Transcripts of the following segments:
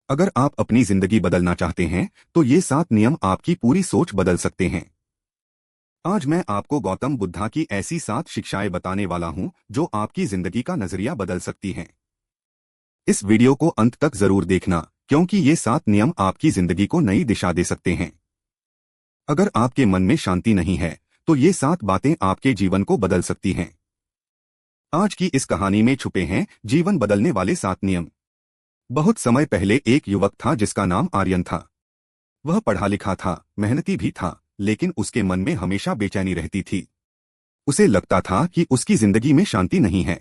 अगर आप अपनी जिंदगी बदलना चाहते हैं तो ये 7 नियम आपकी पूरी सोच बदल सकते हैं। आज मैं आपको गौतम बुद्धा की ऐसी 7 शिक्षाएं बताने वाला हूं जो आपकी जिंदगी का नजरिया बदल सकती हैं। इस वीडियो को अंत तक जरूर देखना क्योंकि ये 7 नियम आपकी जिंदगी को नई दिशा दे सकते हैं। अगर आपके मन में शांति नहीं है तो ये 7 बातें आपके जीवन को बदल सकती हैं। आज की इस कहानी में छुपे हैं जीवन बदलने वाले 7 नियम। बहुत समय पहले एक युवक था जिसका नाम आर्यन था। वह पढ़ा लिखा था, मेहनती भी था, लेकिन उसके मन में हमेशा बेचैनी रहती थी। उसे लगता था कि उसकी जिंदगी में शांति नहीं है।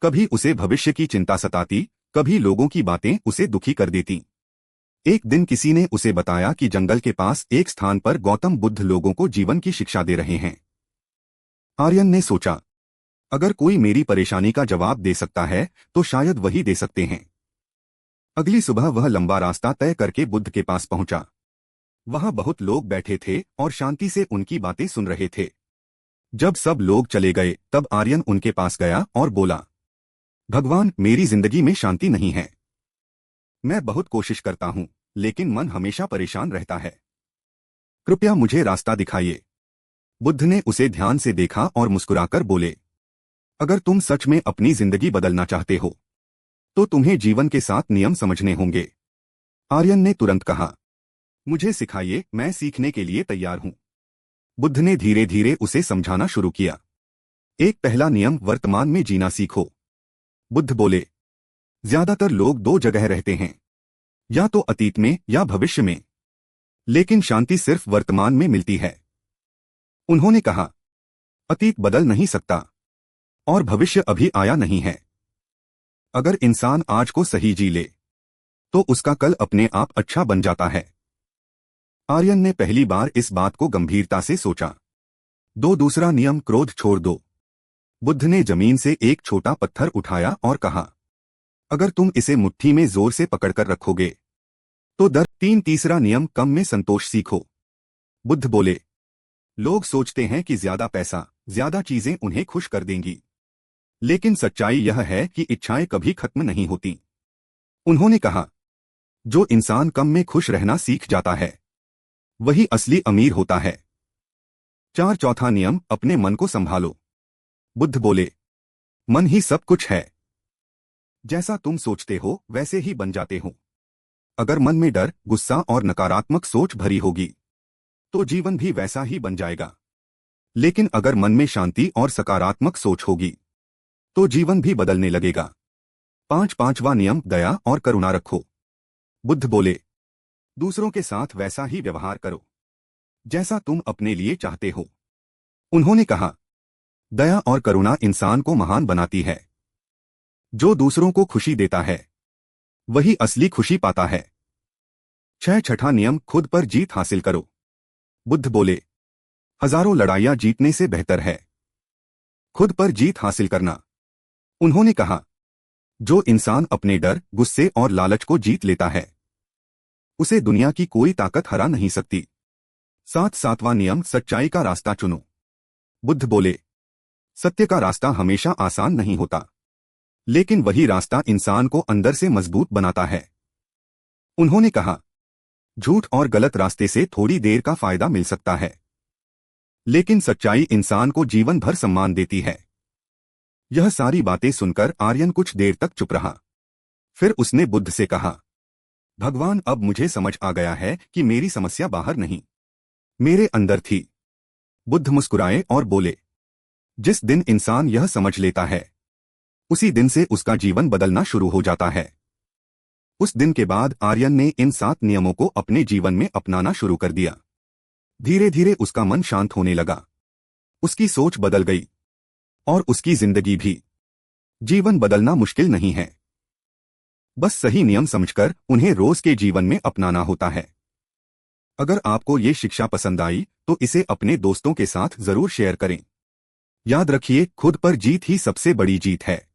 कभी उसे भविष्य की चिंता सताती, कभी लोगों की बातें उसे दुखी कर देती। एक दिन किसी ने उसे बताया कि जंगल के पास एक स्थान पर गौतम बुद्ध लोगों को जीवन की शिक्षा दे रहे हैं। आर्यन ने सोचा, अगर कोई मेरी परेशानी का जवाब दे सकता है तो शायद वही दे सकते हैं। अगली सुबह वह लंबा रास्ता तय करके बुद्ध के पास पहुंचा। वहां बहुत लोग बैठे थे और शांति से उनकी बातें सुन रहे थे। जब सब लोग चले गए तब आर्यन उनके पास गया और बोला, भगवान, मेरी जिंदगी में शांति नहीं है। मैं बहुत कोशिश करता हूं लेकिन मन हमेशा परेशान रहता है। कृपया मुझे रास्ता दिखाइए। बुद्ध ने उसे ध्यान से देखा और मुस्कुराकर बोले, अगर तुम सच में अपनी जिंदगी बदलना चाहते हो तो तुम्हें जीवन के 7 नियम समझने होंगे। आर्यन ने तुरंत कहा, मुझे सिखाइए, मैं सीखने के लिए तैयार हूं। बुद्ध ने धीरे धीरे उसे समझाना शुरू किया। एक पहला नियम, वर्तमान में जीना सीखो। बुद्ध बोले, ज्यादातर लोग 2 जगह रहते हैं, या तो अतीत में या भविष्य में, लेकिन शांति सिर्फ वर्तमान में मिलती है। उन्होंने कहा, अतीत बदल नहीं सकता और भविष्य अभी आया नहीं है। अगर इंसान आज को सही जी ले तो उसका कल अपने आप अच्छा बन जाता है। आर्यन ने पहली बार इस बात को गंभीरता से सोचा। दूसरा नियम, क्रोध छोड़ दो। बुद्ध ने जमीन से एक छोटा पत्थर उठाया और कहा, अगर तुम इसे मुट्ठी में जोर से पकड़कर रखोगे तो तीसरा नियम, कम में संतोष सीखो। बुद्ध बोले, लोग सोचते हैं कि ज्यादा पैसा, ज्यादा चीजें उन्हें खुश कर देंगी, लेकिन सच्चाई यह है कि इच्छाएं कभी खत्म नहीं होती। उन्होंने कहा, जो इंसान कम में खुश रहना सीख जाता है वही असली अमीर होता है। चौथा नियम, अपने मन को संभालो। बुद्ध बोले, मन ही सब कुछ है। जैसा तुम सोचते हो वैसे ही बन जाते हो। अगर मन में डर, गुस्सा और नकारात्मक सोच भरी होगी तो जीवन भी वैसा ही बन जाएगा। लेकिन अगर मन में शांति और सकारात्मक सोच होगी तो जीवन भी बदलने लगेगा। पांचवा नियम, दया और करुणा रखो। बुद्ध बोले, दूसरों के साथ वैसा ही व्यवहार करो जैसा तुम अपने लिए चाहते हो। उन्होंने कहा, दया और करुणा इंसान को महान बनाती है। जो दूसरों को खुशी देता है वही असली खुशी पाता है। छठा नियम, खुद पर जीत हासिल करो। बुद्ध बोले, हजारों लड़ाइयां जीतने से बेहतर है खुद पर जीत हासिल करना। उन्होंने कहा, जो इंसान अपने डर, गुस्से और लालच को जीत लेता है उसे दुनिया की कोई ताकत हरा नहीं सकती। सातवां नियम, सच्चाई का रास्ता चुनो। बुद्ध बोले, सत्य का रास्ता हमेशा आसान नहीं होता, लेकिन वही रास्ता इंसान को अंदर से मजबूत बनाता है। उन्होंने कहा, झूठ और गलत रास्ते से थोड़ी देर का फायदा मिल सकता है, लेकिन सच्चाई इंसान को जीवन भर सम्मान देती है। यह सारी बातें सुनकर आर्यन कुछ देर तक चुप रहा। फिर उसने बुद्ध से कहा, भगवान, अब मुझे समझ आ गया है कि मेरी समस्या बाहर नहीं, मेरे अंदर थी। बुद्ध मुस्कुराए और बोले, जिस दिन इंसान यह समझ लेता है उसी दिन से उसका जीवन बदलना शुरू हो जाता है। उस दिन के बाद आर्यन ने इन 7 नियमों को अपने जीवन में अपनाना शुरू कर दिया। धीरे धीरे उसका मन शांत होने लगा, उसकी सोच बदल गई और उसकी जिंदगी भी। जीवन बदलना मुश्किल नहीं है, बस सही नियम समझकर उन्हें रोज के जीवन में अपनाना होता है। अगर आपको ये शिक्षा पसंद आई तो इसे अपने दोस्तों के साथ जरूर शेयर करें। याद रखिए, खुद पर जीत ही सबसे बड़ी जीत है।